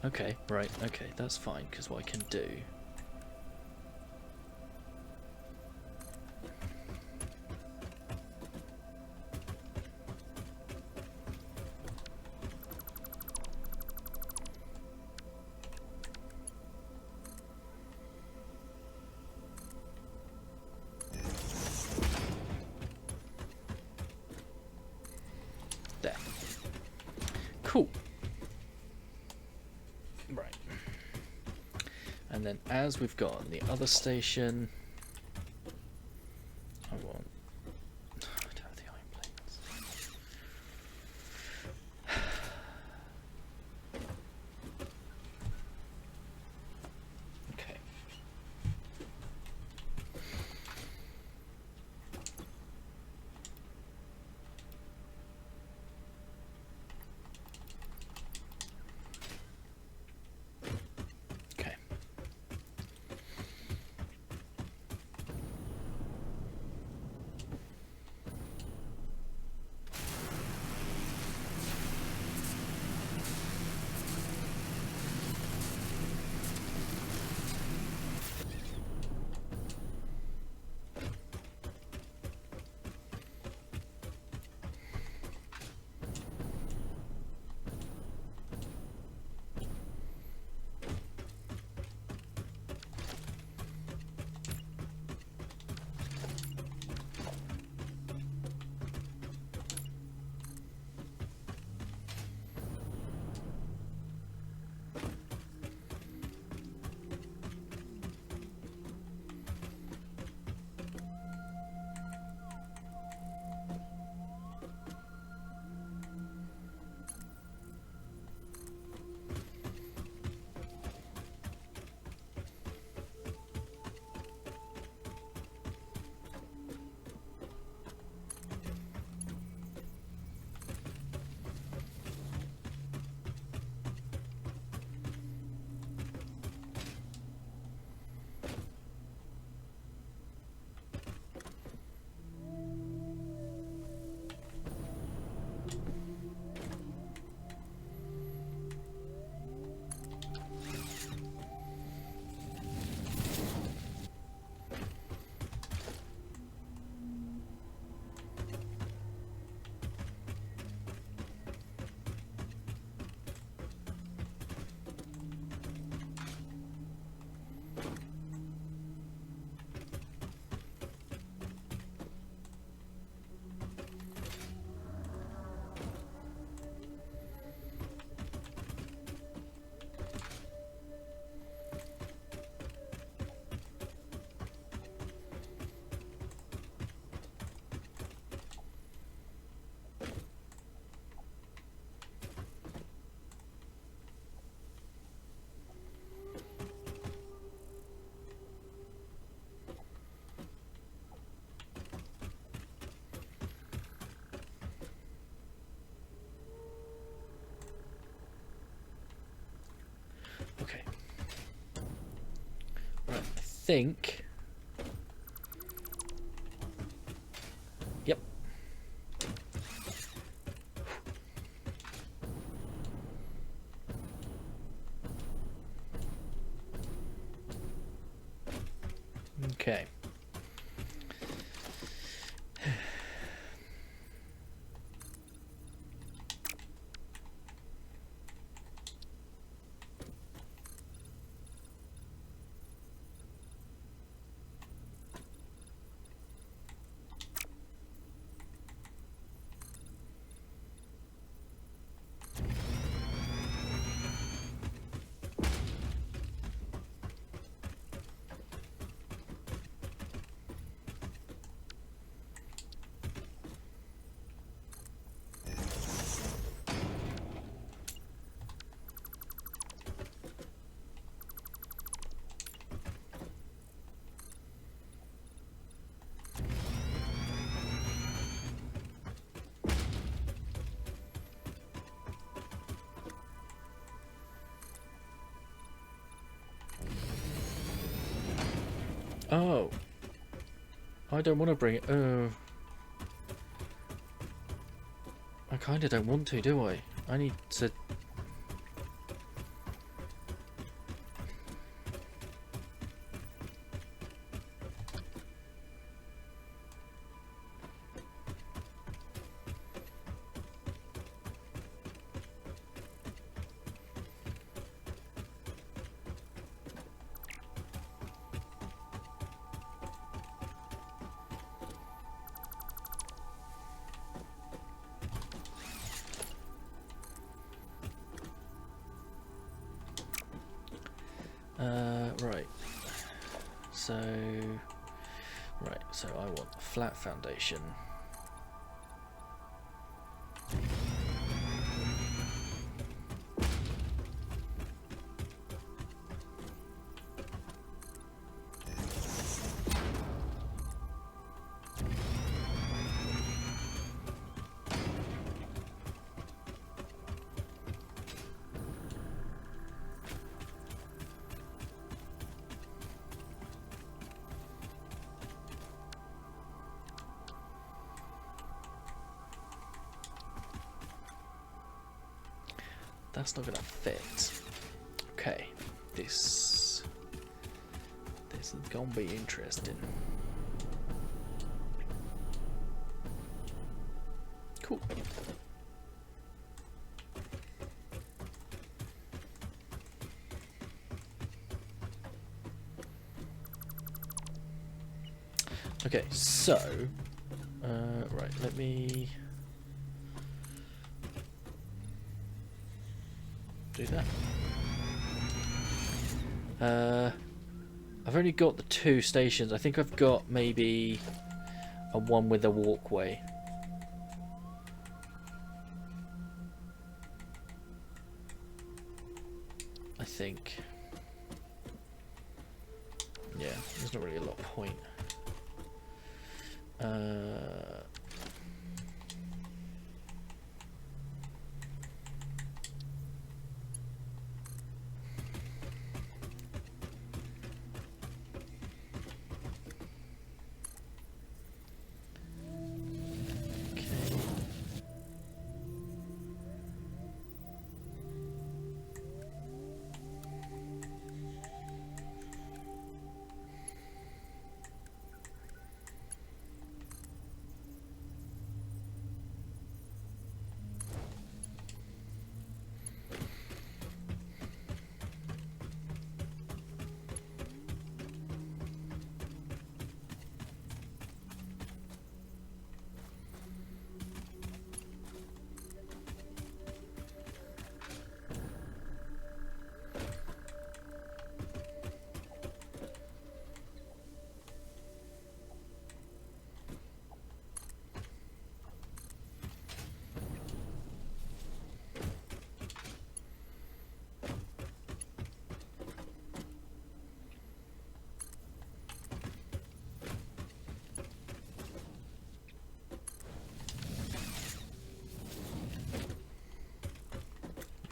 Okay, right, okay, that's fine, because what I can do... There. Cool. Right. And then as we've got on the other station, I want... I don't have the iron plates. Okay. Okay. Okay. Right, I think... Yep. Okay. Oh. I don't want to bring it. Oh. I kind of don't want to, do I? I need to... Right. So, so I want a flat foundation. That's not gonna fit. Okay, this is gonna be interesting. Cool. Okay, so right, let me do that. I've only got the 2 stations. I think I've got maybe a one with a walkway. I think. Yeah, there's not really a lot of point.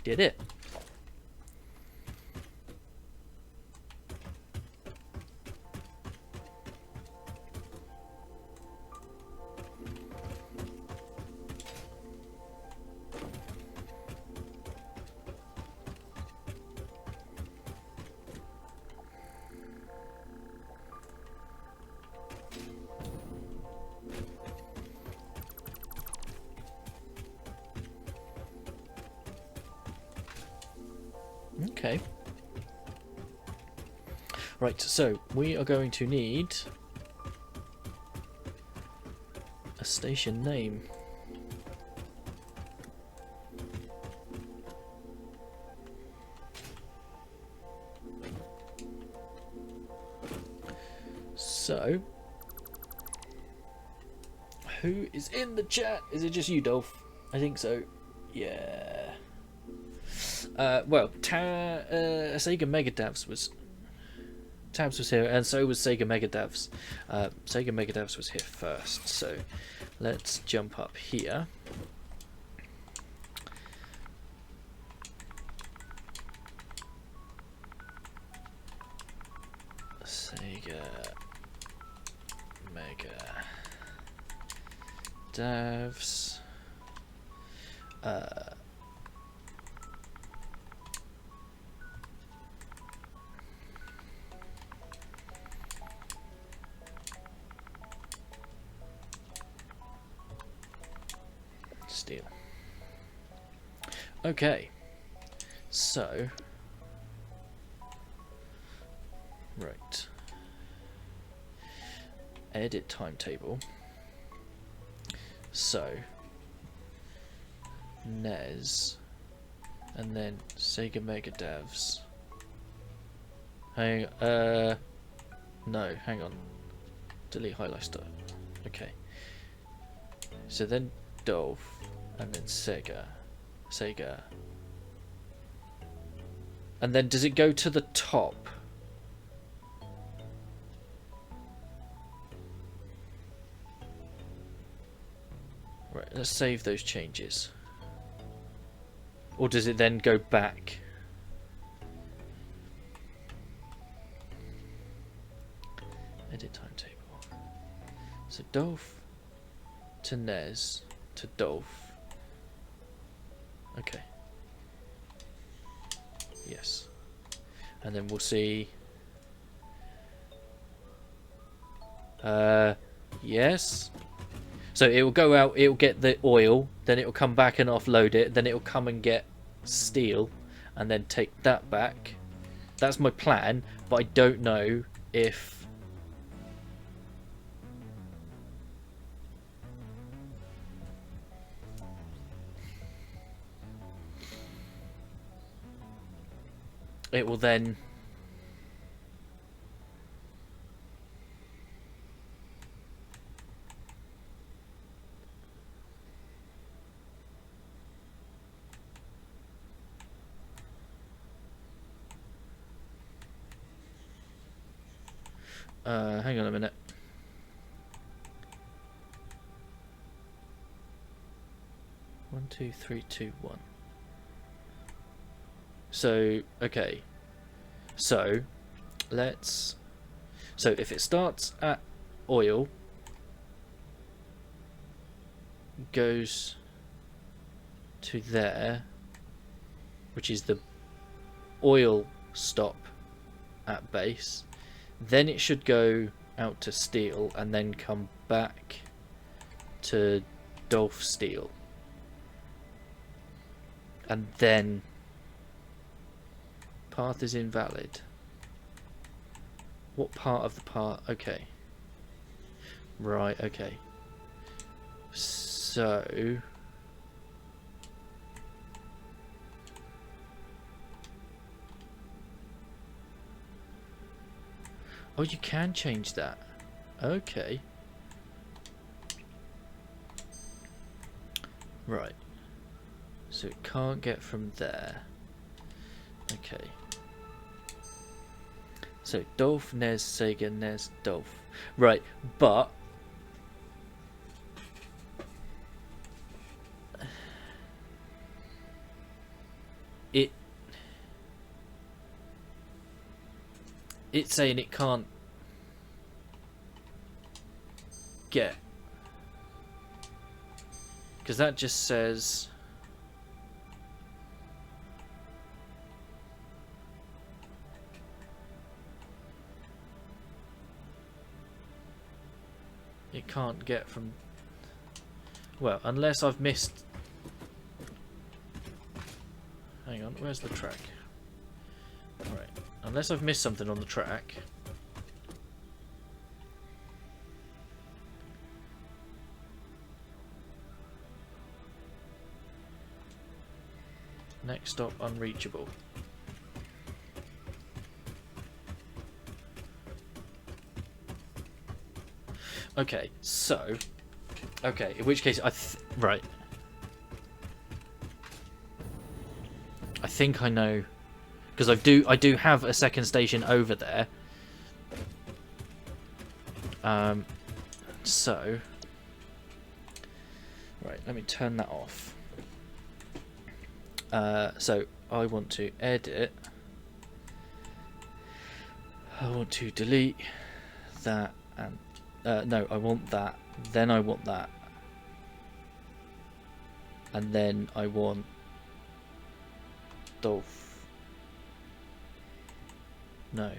Did it. Okay. Right, so we are going to need a station name. So, who is in the chat? Is it just you, Dolph? I think so. Yeah. Well, Sega Mega Davs was here, and so was Sega Mega Davs. Sega Mega Davs was here first, so let's jump up here. Sega Mega Davs. Steal. Okay, so right, edit timetable. So NES and then Sega Mega Davs Hang, no, hang on. Delete highlight stuff. Okay. So then Dolph, and then Sega. And then does it go to the top? Right, let's save those changes. Or does it then go back? Edit timetable. So Dolph to Nez to Dolph. Okay. Yes. And then we'll see. Yes. So it will go out, it will get the oil, then it will come back and offload it, then it will come and get steel, and then take that back. That's my plan, but I don't know if... it will then... hang on a minute. One, two, three, two, one. So, okay. So, let's... So, if it starts at oil, goes to there, which is the oil stop at base, then it should go out to steel and then come back to Dolph steel. And then path is invalid. What part of the path? Okay. Right, okay. So... oh, you can change that. Okay. Right. So it can't get from there. Okay. So Dolph, Nez, Sega, Nez, Dolph. Right, but... it's saying it can't get, because that just says it can't get from, well, unless I've missed, hang on, where's the track? Alright, unless I've missed something on the track. Next stop, unreachable. Okay, so... okay, in which case right. I think I know... because I do have a second station over there. So... right, let me turn that off. So I want to edit. I want to delete that and no, I want that. Then I want that, and then I want Dolph. No.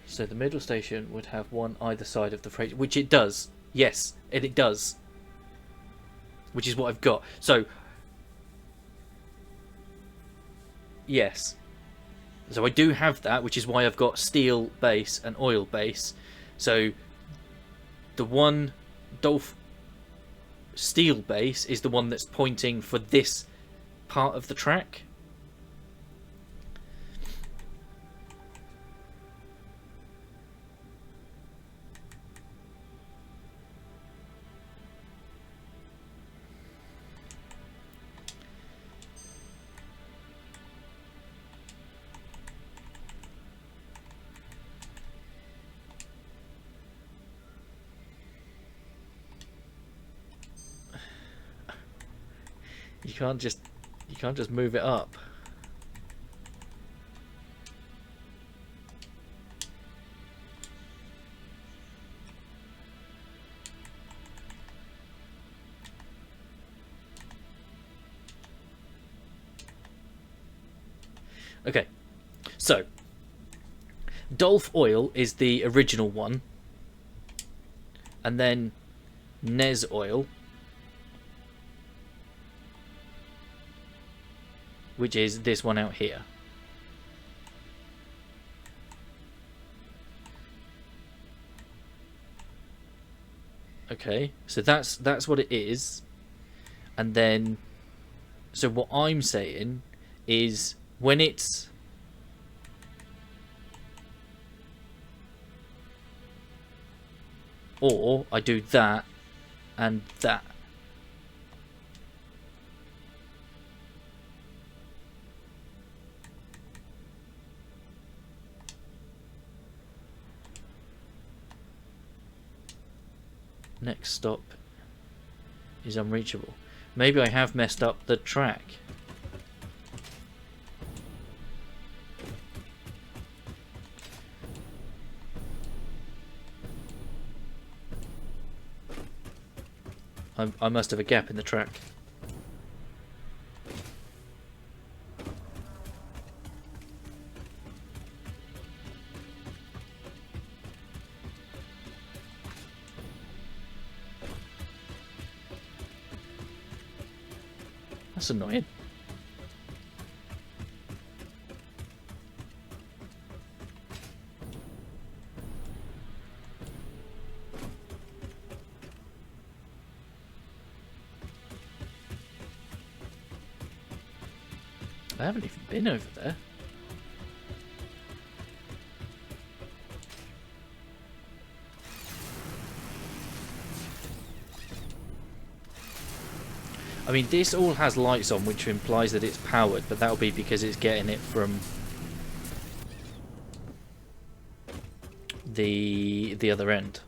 So the middle station would have one either side of the freight, which it does. Yes, it does. Which is what I've got. So. Yes. So I do have that, which is why I've got steel base and oil base. So the one Dolph steel base is the one that's pointing for this part of the track. You can't just move it up. Okay, so Dolph Oil is the original one, and then Nez Oil, which is this one out here. Okay, so that's what it is, and then so what I'm saying is when it's or I do that and that. Next stop is unreachable. Maybe I have messed up the track. I must have a gap in the track. That's annoying. I haven't even been over there. I mean, this all has lights on, which implies that it's powered, but that'll be because it's getting it from the other end.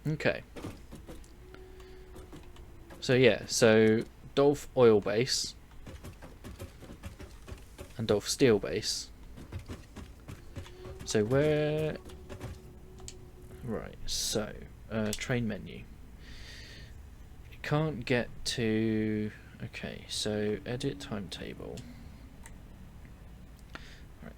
Okay. So yeah, so Dolph Oil Base and Dolph Steel Base. So where... Right, so train menu. You can't get to... Okay, so edit timetable. Right.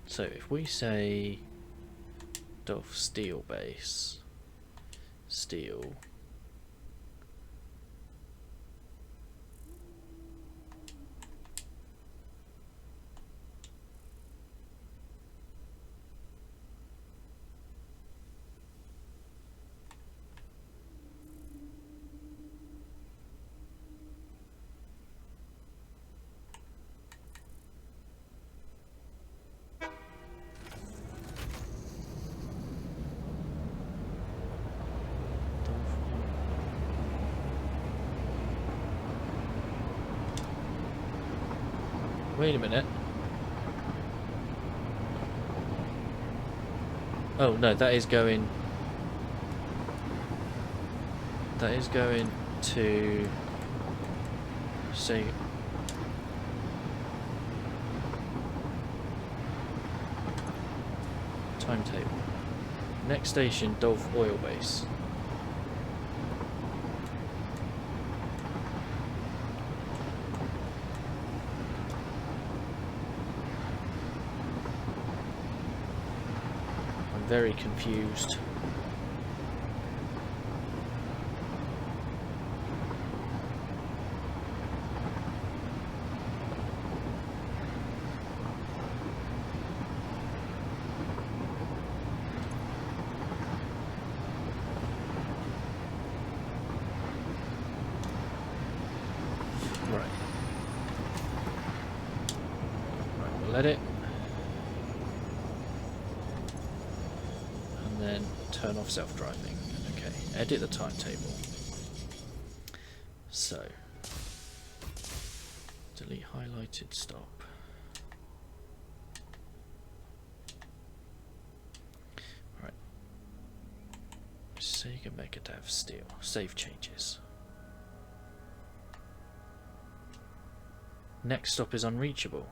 So if we say Dolph Steel Base, Steel, wait a minute. Oh no, that is going to say timetable. Next station, Dolph Oil Base. Very confused. edit. And then turn off self-driving. Okay, edit the timetable. So, delete highlighted, stop. Right. Sega Mega Dev Steel. Save changes. Next stop is unreachable.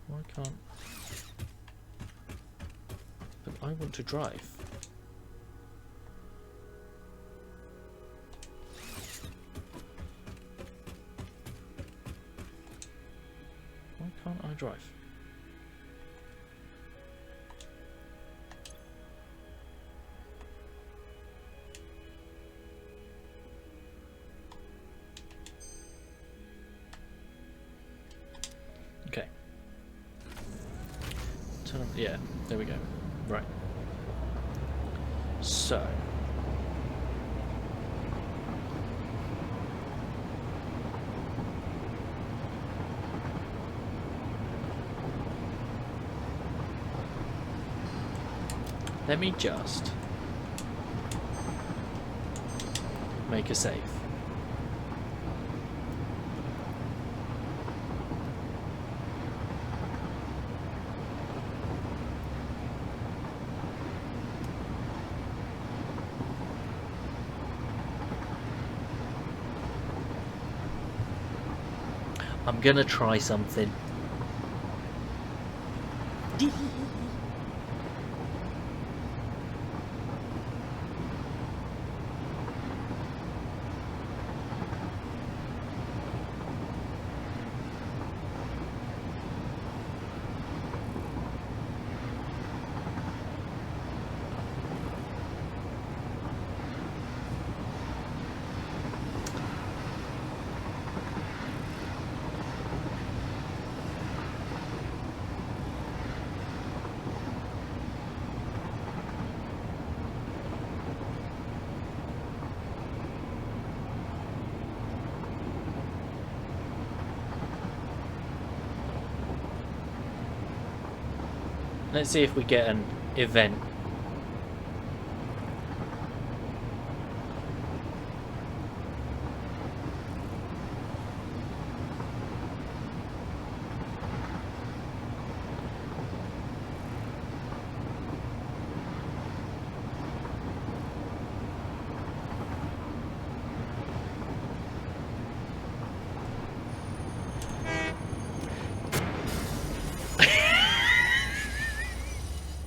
Why can't... But I want to drive. Why can't I drive? Okay. Turn on, yeah, there we go. Right. So. Let me just make a save. I'm gonna try something. Let's see if we get an event.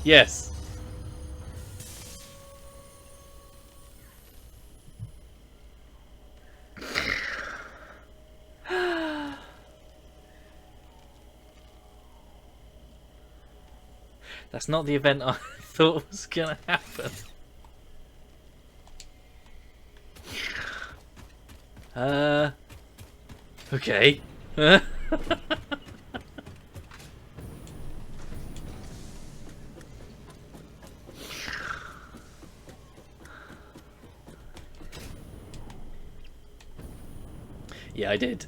Yes. That's not the event I thought was gonna happen. Okay. Yeah, I did.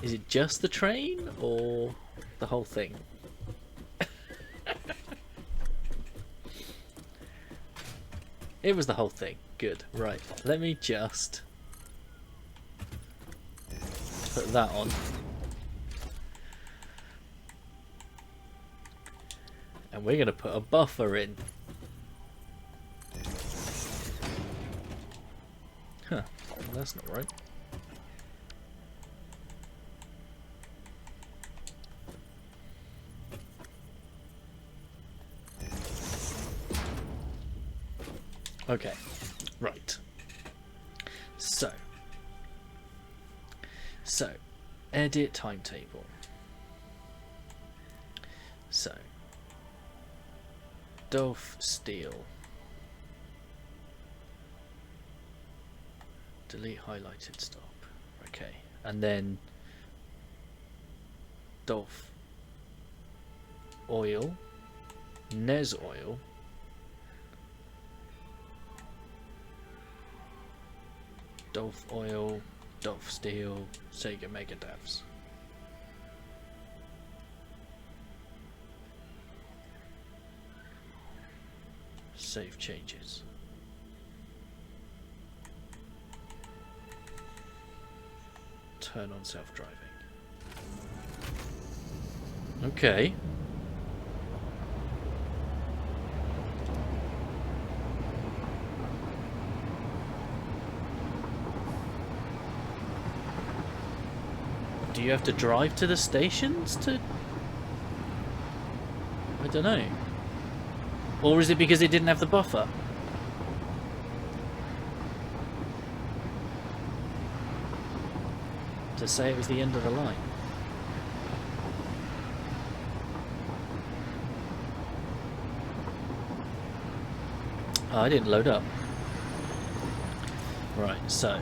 Is it just the train or the whole thing? It was the whole thing. Good. Right. Let me just put that on. And we're going to put a buffer in. Huh. Well, that's not right. Okay, right. So, edit timetable. So, Dolph Steel. Delete highlighted stop. Okay, and then Dolph Oil, Nez Oil, Dolph Oil, Dolph Steel, Sega Mega Devs. Save changes. Turn on self-driving. Okay. Do you have to drive to the stations to... I don't know. Or is it because it didn't have the buffer? To say it was the end of the line. Oh, I didn't load up. Right, so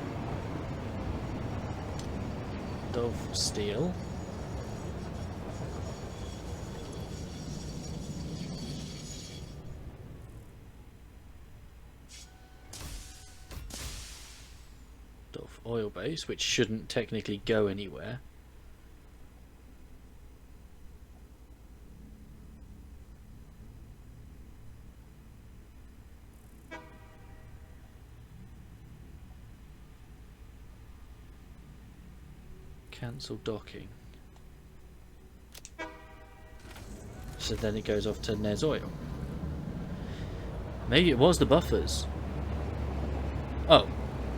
Dolph Steel. Dolph Oil Base, which shouldn't technically go anywhere. Cancel docking. So then it goes off to Nez Oil. Maybe it was the buffers. Oh,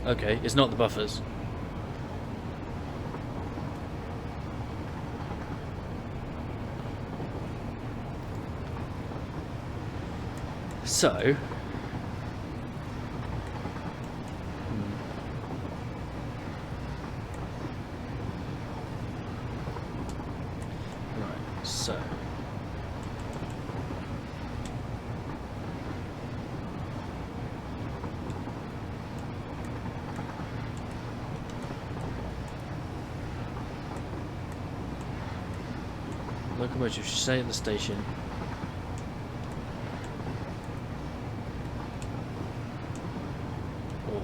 okay, it's not the buffers. So so locomotive should stay at the station. Or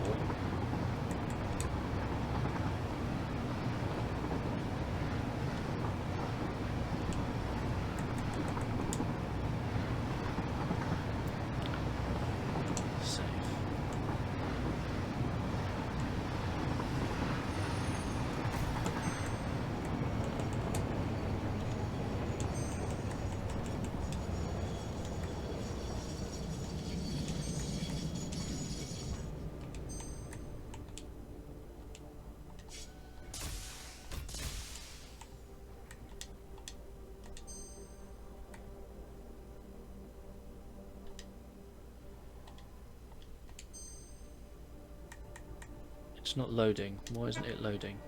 save. It's not loading. Why isn't it loading?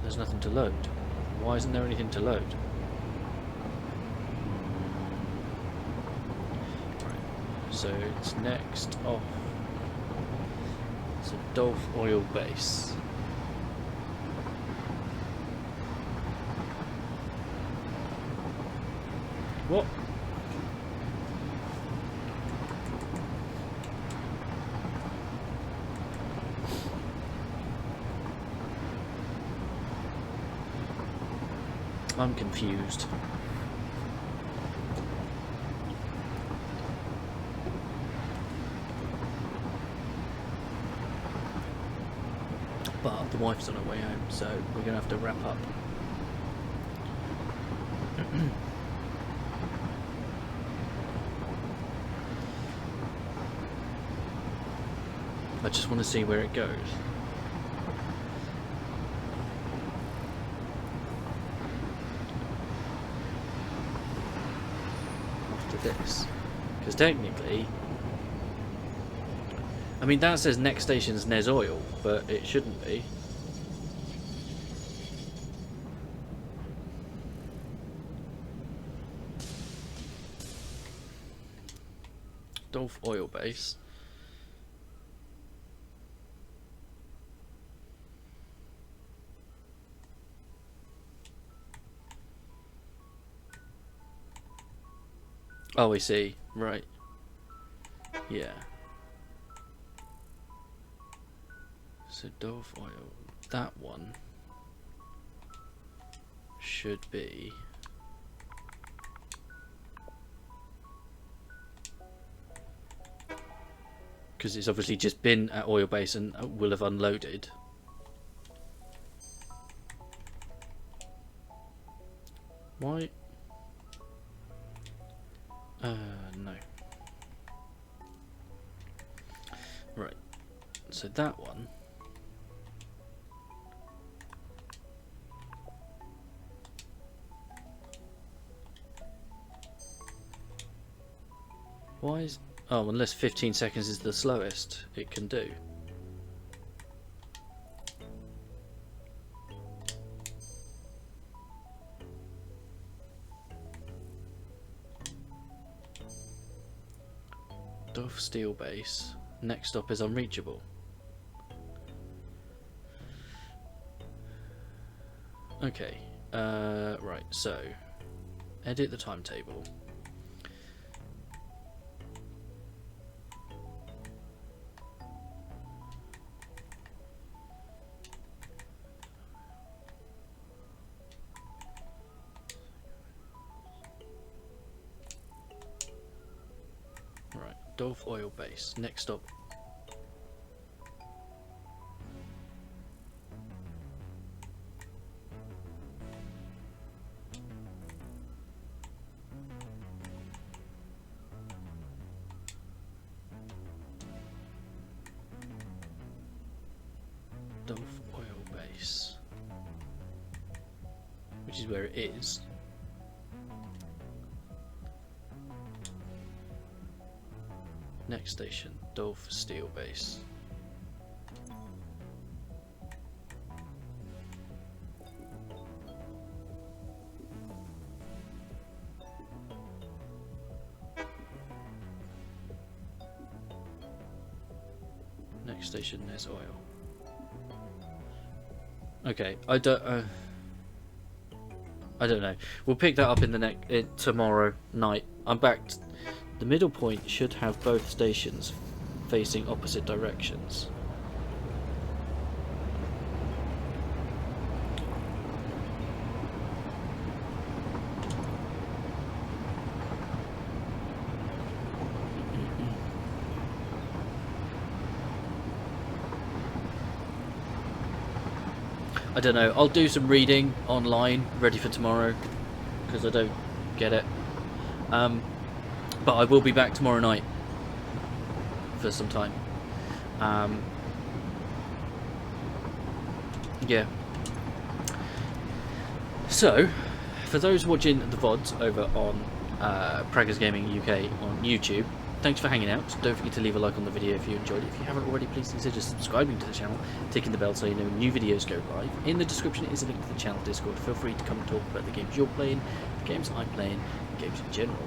There's nothing to load. Why isn't there anything to load? Right. So it's next off. It's a Dolph Oil Base. What? I'm confused. But the wife's on her way home, so we're gonna have to wrap up. I just want to see where it goes. this? Because technically, I mean, that says next station's Nes Oil, but it shouldn't be. Dolph Oil Base. Oh, I see. Right. Yeah. So Dolph Oil, that one should be because it's obviously just been at oil base and will have unloaded. Why? No. Right. So that one. Why is... Oh, unless 15 seconds is the slowest it can do. Dolph Steel Base. Next stop is unreachable. Okay. Right, so edit the timetable. Dolph Oil Base. Next stop. Dolph Oil Base. Which is where it is. Next station, Dolph Steel Base. Next station, there's oil. Okay, I don't know. We'll pick that up in the tomorrow night. I'm back. The middle point should have both stations facing opposite directions. I don't know. I'll do some reading online, ready for tomorrow, because I don't get it. But I will be back tomorrow night for some time. Yeah. So, for those watching the VODs over on Praggers Gaming UK on YouTube, thanks for hanging out. Don't forget to leave a like on the video if you enjoyed it. If you haven't already, please consider subscribing to the channel, ticking the bell so you know new videos go live. In the description is a link to the channel Discord. Feel free to come and talk about the games you're playing, the games I'm playing, games in general.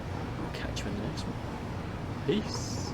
Catch you in the next one. Peace.